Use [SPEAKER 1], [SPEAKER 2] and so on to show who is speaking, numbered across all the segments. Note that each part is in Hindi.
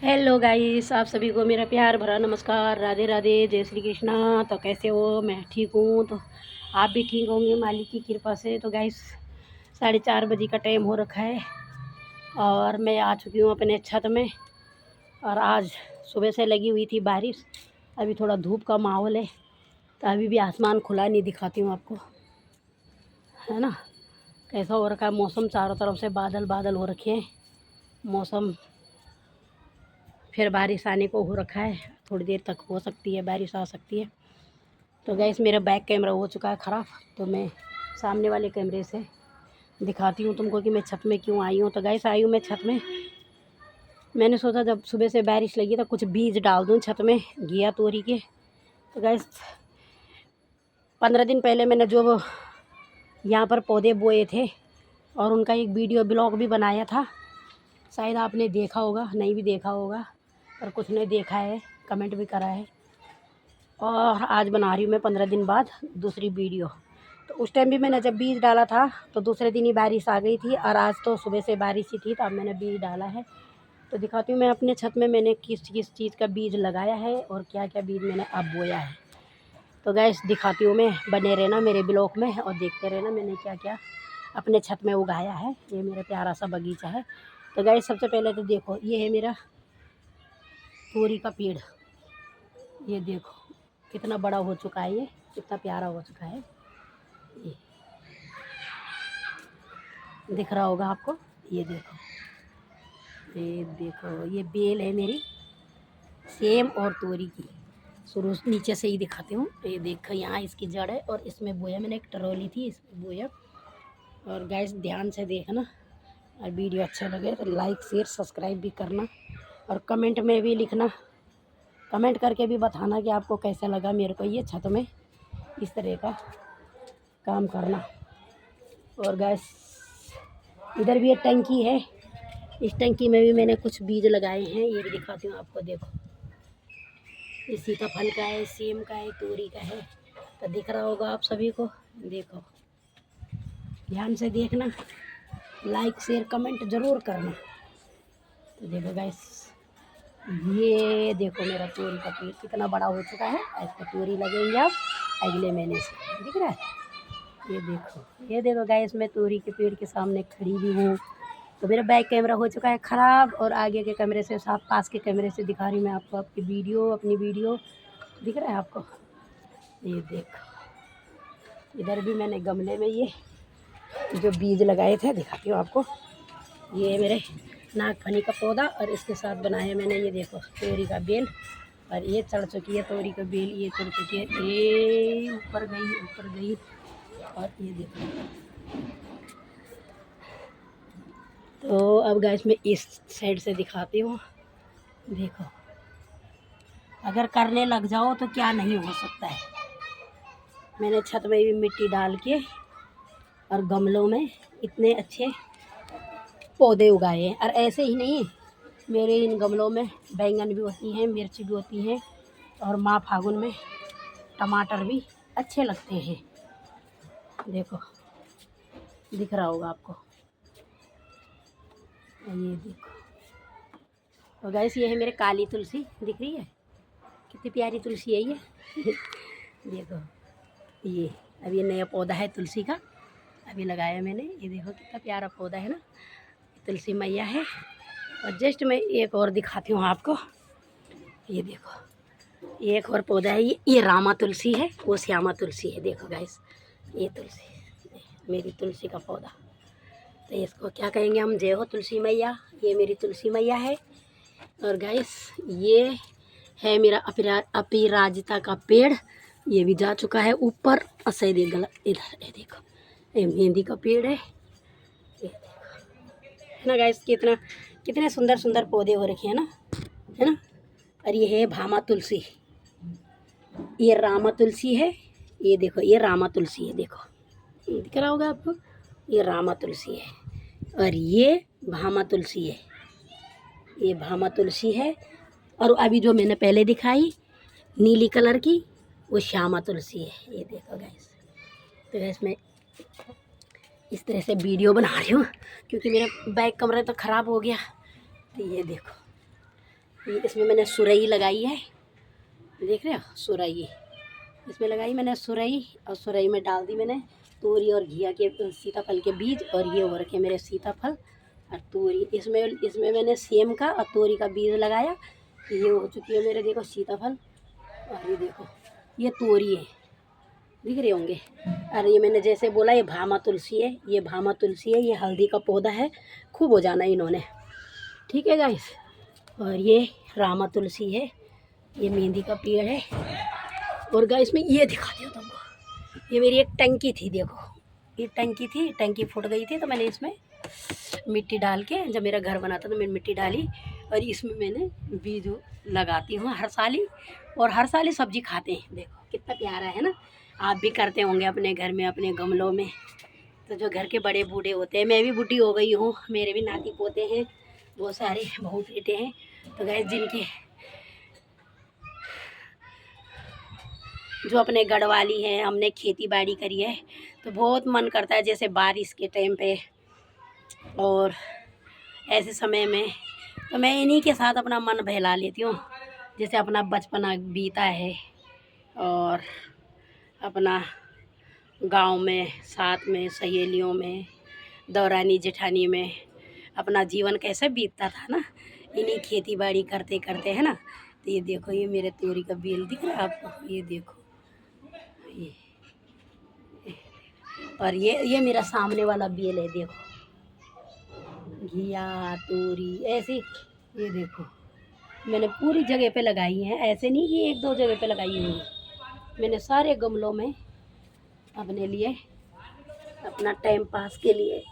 [SPEAKER 1] हेलो गाइस, आप सभी को मेरा प्यार भरा नमस्कार, राधे राधे, जय श्री कृष्णा। तो कैसे हो? मैं ठीक हूँ, तो आप भी ठीक होंगे मालिक की कृपा से। तो गाइस 4:30 बजे का टाइम हो रखा है और मैं आ चुकी हूँ अपने छत में। और आज सुबह से लगी हुई थी बारिश, अभी थोड़ा धूप का माहौल है, तो अभी भी आसमान खुला नहीं, दिखाती हूँ आपको, है ना कैसा हो रखा है मौसम। चारों तरफ से बादल बादल हो रखे हैं, मौसम फिर बारिश आने को हो रखा है, थोड़ी देर तक हो सकती है बारिश, आ सकती है। तो गैस मेरा बैक कैमरा हो चुका है ख़राब, तो मैं सामने वाले कैमरे से दिखाती हूँ तुमको कि मैं छत में क्यों आई हूँ। तो गैस आई हूँ मैं छत में, मैंने सोचा जब सुबह से बारिश लगी तो कुछ बीज डाल दूँ छत में घिया तोरी के। तो गैस 15 दिन पहले मैंने जो यहाँ पर पौधे बोए थे और उनका एक वीडियो ब्लॉग भी बनाया था, शायद आपने देखा होगा, नहीं भी देखा होगा, पर कुछ ने देखा है, कमेंट भी करा है। और आज बना रही हूँ मैं 15 दिन बाद दूसरी वीडियो। तो उस टाइम भी मैंने जब बीज डाला था तो दूसरे दिन ही बारिश आ गई थी, और आज तो सुबह से बारिश ही थी, तो अब मैंने बीज डाला है। तो दिखाती हूँ मैं अपने छत में मैंने किस किस चीज़ का बीज लगाया है और क्या क्या बीज मैंने अब बोया है। तो गैस दिखाती हूँ मैं, बने रहना मेरे ब्लॉग में और देखते रहना मैंने क्या क्या अपने छत में उगाया है। ये मेरा प्यारा सा बगीचा है। तो गैस सबसे पहले तो देखो, ये है मेरा तोरी का पेड़, ये देखो कितना बड़ा हो चुका है, ये कितना प्यारा हो चुका है, ये दिख रहा होगा आपको। ये देखो, ये देखो, ये बेल है मेरी सेम और तोरी की। शुरू नीचे से ही दिखाती हूँ। ये देखो, यहाँ इसकी जड़ है और इसमें बोया मैंने, एक ट्रॉली थी इसमें बोया। और गैस ध्यान से देखना, और वीडियो अच्छा लगे तो लाइक शेयर सब्सक्राइब भी करना, और कमेंट में भी लिखना, कमेंट करके भी बताना कि आपको कैसा लगा मेरे को ये छत में इस तरह का काम करना। और गैस इधर भी एक टंकी है, इस टंकी में भी मैंने कुछ बीज लगाए हैं, ये भी दिखाती हूँ आपको। देखो, ये सीताफल का है, सेम का है, तोरी का है, तो दिख रहा होगा आप सभी को। देखो ध्यान से देखना, लाइक शेयर कमेंट ज़रूर करना। तो देखो गैस, ये देखो मेरा तोरी का पेड़ कितना बड़ा हो चुका है। ऐसा तोरी लगेंगे आप अगले महीने से, दिख रहा है। ये देखो, ये देखो गैस, मैं तोरी के पेड़ के सामने खड़ी भी हूँ। तो मेरा बैक कैमरा हो चुका है ख़राब, और आगे के कैमरे से, साथ पास के कैमरे से दिखा रही हूँ मैं आपको आपकी वीडियो, अपनी वीडियो दिख रहा है आपको। ये देखो, इधर भी मैंने गमले में ये जो बीज लगाए थे दिखाती हूँ आपको। ये है मेरे नागफनी का पौधा, और इसके साथ बनाया मैंने, ये देखो तोरी का बेल, और ये चढ़ चुकी है तोरी का बेल, ये चढ़ चुकी है, ये ऊपर गई ऊपर गई। और ये देखो, तो अब गैस मैं इस साइड से दिखाती हूँ। देखो, अगर करने लग जाओ तो क्या नहीं हो सकता है। मैंने छत में भी मिट्टी डाल के और गमलों में इतने अच्छे पौधे उगाए हैं। और ऐसे ही नहीं, मेरे इन गमलों में बैंगन भी होती हैं, मिर्च भी होती हैं, और माह फागुन में टमाटर भी अच्छे लगते हैं। देखो दिख रहा होगा आपको, ये देखो। तो गैस ये है मेरे काली तुलसी, दिख रही है कितनी प्यारी तुलसी है ये। देखो, ये अब ये नया पौधा है तुलसी का, अभी लगाया मैंने, ये देखो कितना प्यारा पौधा है ना, तुलसी मैया है। और जस्ट मैं एक और दिखाती हूँ आपको, ये देखो एक और पौधा है, ये रामा तुलसी है, वो श्यामा तुलसी है। देखो गाइस, ये तुलसी, मेरी तुलसी का पौधा, तो इसको क्या कहेंगे हम, जय हो तुलसी मैया, ये मेरी तुलसी मैया है। और गाइस ये है मेरा अपराजिता का पेड़, ये भी जा चुका है ऊपर। शायद ये गलत, इधर ये देखो, ये मेहंदी का पेड़ है, ये देखो, है ना गाइस, कितने सुंदर सुंदर पौधे हो रखे हैं ना, है ना। और ये है भामा तुलसी, ये रामा तुलसी है, ये देखो ये रामा तुलसी है, देखो ये दिख रहा होगा आपको, ये रामा तुलसी है। और ये भामा तुलसी है, ये भामा तुलसी है। और अभी जो मैंने पहले दिखाई नीली कलर की, वो श्यामा तुलसी है, ये देखो गैस। तो गैस मैं इस तरह से वीडियो बना रही हूँ क्योंकि मेरा बैक कैमरा तो ख़राब हो गया। तो ये देखो, ये इसमें मैंने सुरई लगाई है, देख रहे हो, सुरई इसमें लगाई मैंने सुरई, और सुरई में डाल दी मैंने तोरी और घिया के सीताफल के बीज, और ये हो रखे मेरे सीताफल और तोरी। इसमें इसमें मैंने सेम का और तोरी का बीज लगाया। ये हो चुकी है मेरे, देखो सीताफल, और ये देखो ये तोरी है, दिख रहे होंगे। और ये मैंने जैसे बोला ये भामा तुलसी है, ये भामा तुलसी है, ये हल्दी का पौधा है, खूब हो जाना इन्होंने, ठीक है गाइस। और ये रामा तुलसी है, ये मेहंदी का पेड़ है। और गाइस में ये दिखा दिया तुमको, ये मेरी एक टंकी थी, देखो ये टंकी थी, टंकी फूट गई थी तो मैंने इसमें मिट्टी डाल के, जब मेरा घर बना था तो मैंने मिट्टी डाली, और इसमें मैंने बीज लगाती हूँ हर साल ही, और हर साल ही सब्जी खाते हैं। देखो कितना प्यारा है ना, आप भी करते होंगे अपने घर में अपने गमलों में। तो जो घर के बड़े बूढ़े होते हैं, मैं भी बूढ़ी हो गई हूँ, मेरे भी नाती पोते हैं, बहुत सारे बहू बेटे हैं। तो गाइस जिनके जो अपने गढ़वाली हैं, हमने खेती बाड़ी करी है, तो बहुत मन करता है जैसे बारिश के टाइम पे और ऐसे समय में, तो मैं इन्हीं के साथ अपना मन बहला लेती हूँ। जैसे अपना बचपना बीता है और अपना गांव में साथ में सहेलियों में दौरानी जेठानी में अपना जीवन कैसे बीतता था ना, इन्हीं खेती बाड़ी करते करते, है ना। तो ये देखो ये मेरे तोरी का बेल दिख रहा है आपको, ये देखो ये, और ये मेरा सामने वाला बेल है, देखो घिया तोरी ऐसी, ये देखो मैंने पूरी जगह पे लगाई है, ऐसे नहीं कि एक दो जगह पे लगाई हुई है, मैंने सारे गमलों में अपने लिए अपना टाइम पास के लिए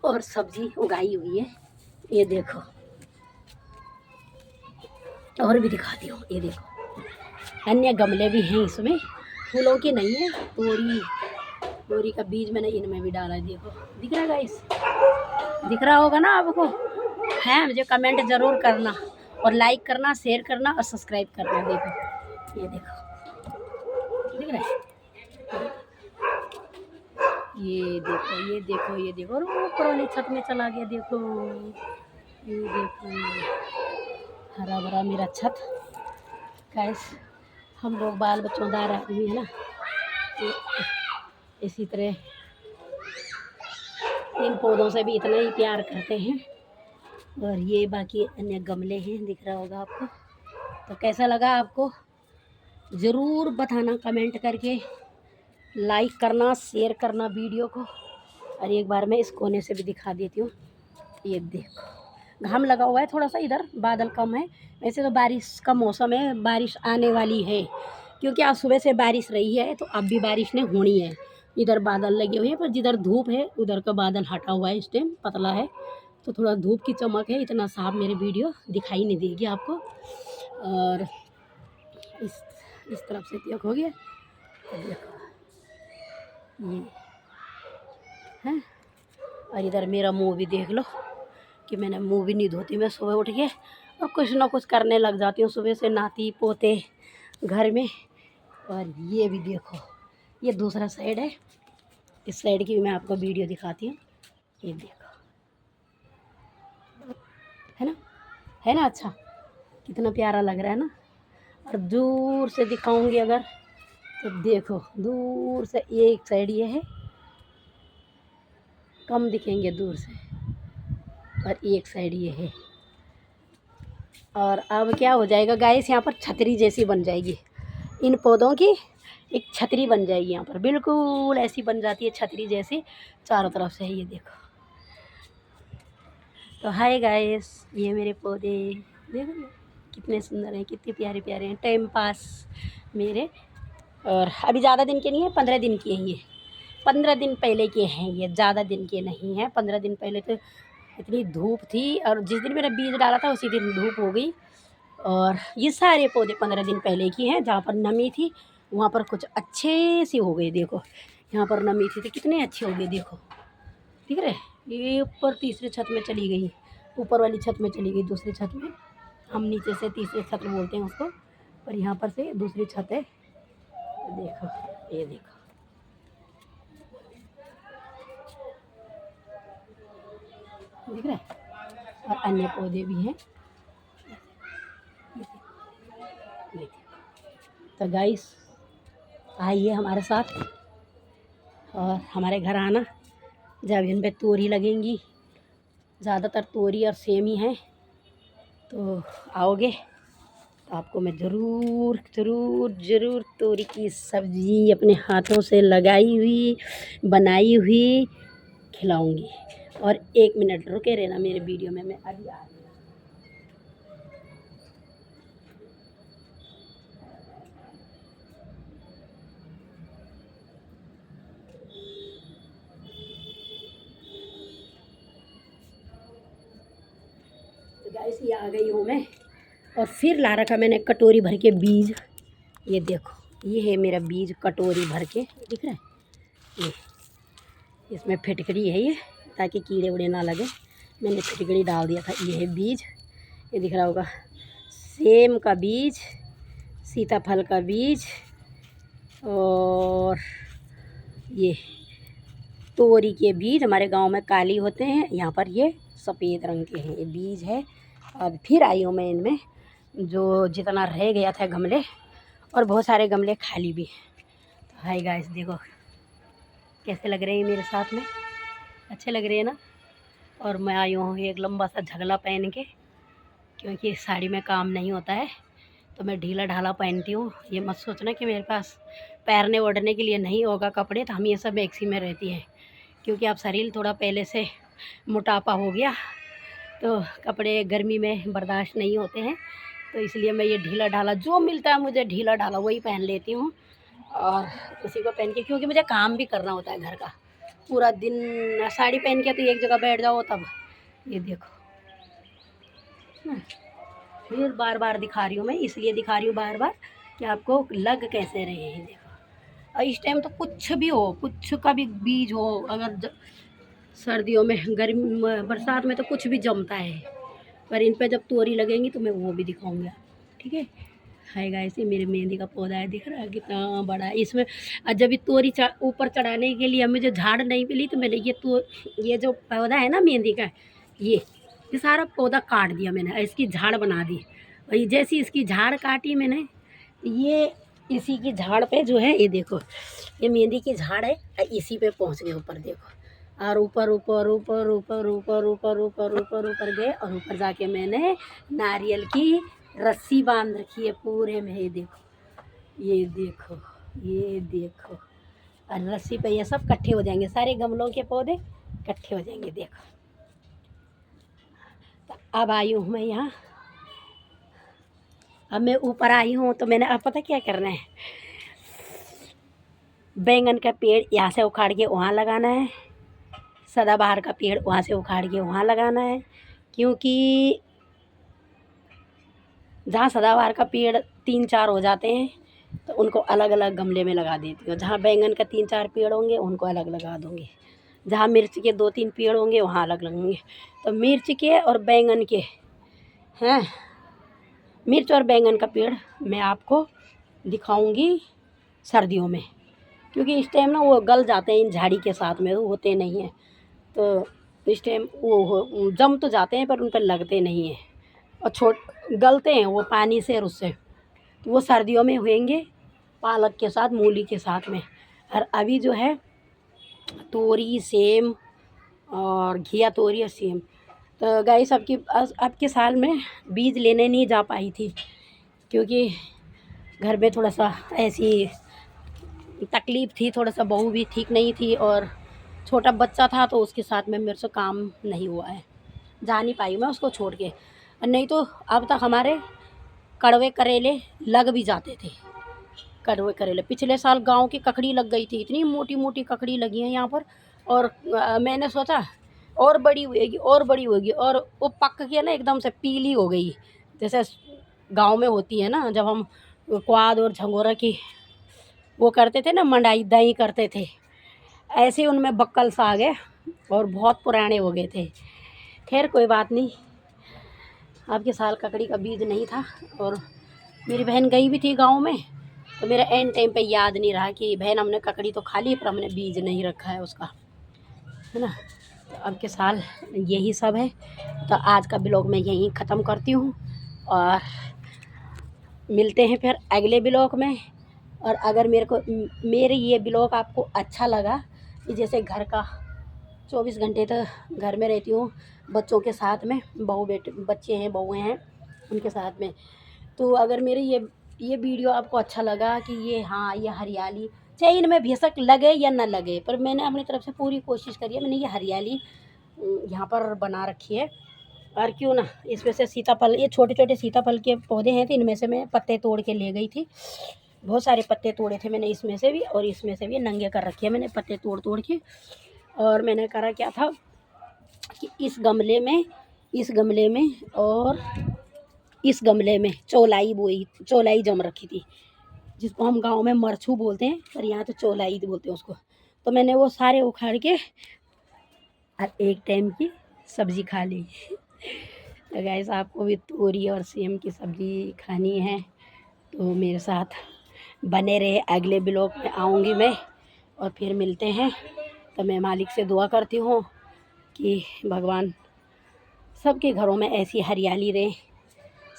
[SPEAKER 1] और सब्जी उगाई हुई है। ये देखो और भी दिखाती हूँ, ये देखो अन्य गमले भी हैं इसमें, फूलों के नहीं है। तोरी का बीज मैंने इनमें भी डाला है, देखो दिख रहा है गाइस, दिख रहा होगा ना आपको, है मुझे कमेंट ज़रूर करना और लाइक करना, शेयर करना और सब्सक्राइब करना। देखो ये देखो दिख रहा है, ये देखो ये देखो ये देखो, और ऊपर वाली छत में चला गया, देखो ये देखो हरा भरा मेरा छत। गाइस हम लोग बाल बच्चोंदार आदमी है ना, तो इसी तरह इन पौधों से भी इतना ही प्यार करते हैं। और ये बाकी अन्य गमले हैं, दिख रहा होगा आपको। तो कैसा लगा आपको ज़रूर बताना कमेंट करके, लाइक करना शेयर करना वीडियो को। और एक बार मैं इस कोने से भी दिखा देती हूँ, ये देखो घाम लगा हुआ है थोड़ा सा, इधर बादल कम है, वैसे तो बारिश का मौसम है, बारिश आने वाली है क्योंकि आज सुबह से बारिश रही है, तो अब भी बारिश ने होनी है। इधर बादल लगे हुए हैं पर जिधर धूप है उधर का बादल हटा हुआ है, इस टाइम पतला है, तो थोड़ा धूप की चमक है, इतना साफ मेरे वीडियो दिखाई नहीं देगी आपको। और इस तरफ से देख हो गया, देखो ये है। और इधर मेरा मुंह भी देख लो कि मैंने मुंह भी नहीं धोती, मैं सुबह उठ के और कुछ ना कुछ करने लग जाती हूँ सुबह से, नाती पोते घर में। और ये भी देखो ये दूसरा साइड है, इस साइड की भी मैं आपको वीडियो दिखाती हूँ, ये देखो है ना अच्छा, कितना प्यारा लग रहा है ना। और दूर से दिखाऊंगी अगर, तो देखो दूर से एक साइड ये है, कम दिखेंगे दूर से, और एक साइड ये है। और अब क्या हो जाएगा गाइस, यहाँ पर छतरी जैसी बन जाएगी, इन पौधों की एक छतरी बन जाएगी, यहाँ पर बिल्कुल ऐसी बन जाती है छतरी जैसी चारों तरफ से, ये देखो। तो हाय गाइस, ये मेरे पौधे देखो कितने सुंदर हैं, कितने प्यारे प्यारे हैं, टाइम पास मेरे। और अभी ज़्यादा दिन के नहीं है, 15 दिन के हैं ये, 15 दिन पहले के हैं ये, ज़्यादा दिन के नहीं हैं। 15 दिन पहले तो इतनी धूप थी, और जिस दिन मेरा बीज डाला था उसी दिन धूप हो गई। और ये सारे पौधे 15 दिन पहले की हैं, जहाँ पर नमी थी वहाँ पर कुछ अच्छे से हो गए, देखो यहाँ पर नमी थी तो कितने अच्छे हो गए, देखो ठीक है। ये ऊपर तीसरे छत में चली गई, ऊपर वाली छत में चली गई, दूसरी छत में, हम नीचे से तीसरे छत में बोलते हैं उसको, पर यहाँ पर से दूसरी छत है, देखो ये देखो दिख रहा है। और अन्य पौधे भी हैं, तो गाइस आइए हमारे साथ और हमारे घर आना। जब इन पे तोरी लगेंगी, ज़्यादातर तोरी और सेम ही हैं, तो आओगे तो आपको मैं ज़रूर ज़रूर ज़रूर तोरी की सब्ज़ी अपने हाथों से लगाई हुई बनाई हुई खिलाऊंगी। और 1 मिनट रुके रहना मेरे वीडियो में, मैं अभी आ रही हूँ। तो गाइस ये आ गई हूँ मैं, और फिर ला रखा मैंने कटोरी भर के बीज। ये देखो, ये है मेरा बीज कटोरी भर के, दिख रहा है ये, इसमें फिटकरी है ये, ताकि कीड़े उड़े ना लगे। मैंने फिटकरी डाल दिया था। ये है बीज, ये दिख रहा होगा, सेम का बीज, सीताफल का बीज, और ये तोरी के बीज। हमारे गांव में काली होते हैं, यहाँ पर ये सफ़ेद रंग के हैं। ये बीज है। अब फिर आई हूँ मैं इनमें, जो जितना रह गया था गमले, और बहुत सारे गमले खाली भी हैं। तो हाय गाइस, देखो कैसे लग रहे हैं मेरे साथ में, अच्छे लग रहे हैं ना। और मैं आई हूँ एक लंबा सा झगला पहन के, क्योंकि साड़ी में काम नहीं होता है, तो मैं ढीला ढाला पहनती हूँ। ये मत सोचना कि मेरे पास पैरने ओढ़ने के लिए नहीं होगा कपड़े, तो हम ये सब मैक्सी में रहती हैं, क्योंकि आप शरीर थोड़ा पहले से मोटापा हो गया, तो कपड़े गर्मी में बर्दाश्त नहीं होते हैं। तो इसलिए मैं ये ढीला ढाला जो मिलता है मुझे ढीला ढाला वही पहन लेती हूँ, और उसी को पहन के, क्योंकि मुझे काम भी करना होता है घर का पूरा दिन। साड़ी पहन के तो एक जगह बैठ जाओ तब। ये देखो ना, फिर बार बार दिखा रही हूँ मैं, इसलिए दिखा रही हूँ बार बार कि आपको लग कैसे रहे हैं। देखो, और इस टाइम तो कुछ भी हो, कुछ का भी बीज हो, अगर सर्दियों में, गर्मी बरसात में तो कुछ भी जमता है, पर इन पे जब तोरी लगेंगी तो मैं वो भी दिखाऊंगी, ठीक है। हाय गाइस, ये मेरे मेहंदी का पौधा है, दिख रहा है कितना बड़ा है इसमें। जब ये तोरी ऊपर चढ़ाने के लिए मुझे झाड़ नहीं मिली, तो मैंने ये जो पौधा है ना मेहंदी का, ये सारा पौधा काट दिया मैंने, इसकी झाड़ बना दी। और ये जैसी इसकी झाड़ काटी मैंने, ये इसी की झाड़ पे जो है, ये देखो ये मेहंदी की झाड़ है, इसी पे पहुंच गए ऊपर, देखो। और ऊपर ऊपर ऊपर ऊपर ऊपर ऊपर ऊपर ऊपर ऊपर गए, और ऊपर जाके मैंने नारियल की रस्सी बांध रखी है पूरे में। ये देखो, ये देखो, ये देखो, और रस्सी पे ये सब इकट्ठे हो जाएंगे, सारे गमलों के पौधे इकट्ठे हो जाएंगे। देखो, तो अब आई हूँ मैं यहाँ, अब मैं ऊपर आई हूँ, तो मैंने अब पता क्या करना है, बैंगन का पेड़ यहाँ से उखाड़ के वहाँ लगाना है, सदाबहार का पेड़ वहाँ से उखाड़ के वहाँ लगाना है, क्योंकि जहाँ सदाबहार का पेड़ 3-4 हो जाते हैं तो उनको अलग अलग गमले में लगा देती हूँ। जहाँ बैंगन का 3-4 पेड़ होंगे उनको अलग लगा दूँगी, जहाँ मिर्च के 2-3 पेड़ होंगे वहाँ अलग लगेंगे। तो मिर्च के और बैंगन के हैं, मिर्च और बैंगन का पेड़ मैं आपको दिखाऊंगी सर्दियों में, क्योंकि इस टाइम ना वो गल जाते हैं, इन झाड़ी के साथ में वो होते नहीं हैं, तो इस टाइम वो जम तो जाते हैं पर उन पर लगते नहीं हैं, और गलते हैं वो पानी से और उससे, तो वो सर्दियों में होंगे पालक के साथ, मूली के साथ में। और अभी जो है तोरी, सेम और घिया तोरी और सेम। तो गाइस अब के साल में बीज लेने नहीं जा पाई थी, क्योंकि घर में थोड़ा सा ऐसी तकलीफ़ थी, थोड़ा सा बहू भी ठीक नहीं थी, और छोटा बच्चा था, तो उसके साथ में मेरे से काम नहीं हुआ है, जा नहीं पाई मैं उसको छोड़ के। नहीं तो अब तक हमारे कड़वे करेले लग भी जाते थे। कड़वे करेले पिछले साल गांव की ककड़ी लग गई थी, इतनी मोटी मोटी ककड़ी लगी है यहाँ पर, और मैंने सोचा और बड़ी होएगी और बड़ी होगी, और वो पक के ना एकदम से पीली हो गई, जैसे गांव में होती है ना, जब हम क्वाद और झंगोरा की वो करते थे ना, मंडाई दही करते थे, ऐसे उनमें बक्कल सा आ गए और बहुत पुराने हो गए थे। खैर कोई बात नहीं, अब के साल ककड़ी का बीज नहीं था, और मेरी बहन गई भी थी गांव में, तो मेरा एंड टाइम पे याद नहीं रहा कि बहन हमने ककड़ी तो खा ली पर हमने बीज नहीं रखा है उसका, है ना। तो अब के साल यही सब है। तो आज का ब्लॉग मैं यहीं ख़त्म करती हूँ, और मिलते हैं फिर अगले ब्लॉग में। और अगर मेरे ये ब्लॉग आपको अच्छा लगा, कि जैसे घर का 24 घंटे तो घर में रहती हूँ बच्चों के साथ में, बच्चे हैं, बहुएँ हैं, उनके साथ में। तो अगर मेरे ये वीडियो आपको अच्छा लगा कि ये हरियाली, चाहे इनमें बेशक लगे या ना लगे, पर मैंने अपनी तरफ से पूरी कोशिश करी है, मैंने ये हरियाली यहाँ पर बना रखी है। और क्यों ना इसमें से सीताफल, ये छोटे छोटे सीताफल के पौधे हैं, तो इनमें से मैं पत्ते तोड़ के ले गई थी। बहुत सारे पत्ते तोड़े थे मैंने, इसमें से भी और इसमें से भी नंगे कर रखे हैं मैंने पत्ते तोड़ तोड़ के। और मैंने करा क्या था कि इस गमले में और इस गमले में चौलाई जम रखी थी, जिसको हम गांव में मरछू बोलते हैं, पर यहाँ तो चौलाई बोलते हैं उसको। तो मैंने वो सारे उखाड़ के और एक टाइम की सब्ज़ी खा ली। तो गाइस, आपको भी तोरी और सेम की सब्ज़ी खानी है तो मेरे साथ बने रहे। अगले ब्लॉग में आऊँगी मैं और फिर मिलते हैं। तो मैं मालिक से दुआ करती हूँ कि भगवान सबके घरों में ऐसी हरियाली रहे,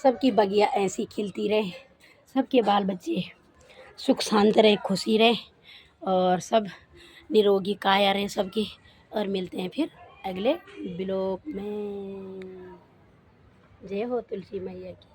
[SPEAKER 1] सबकी बगिया ऐसी खिलती रहे, सबके बाल बच्चे सुख शांत रहे, खुशी रहे, और सब निरोगी काया रहे सबकी। और मिलते हैं फिर अगले ब्लॉग में। जय हो तुलसी मैया की।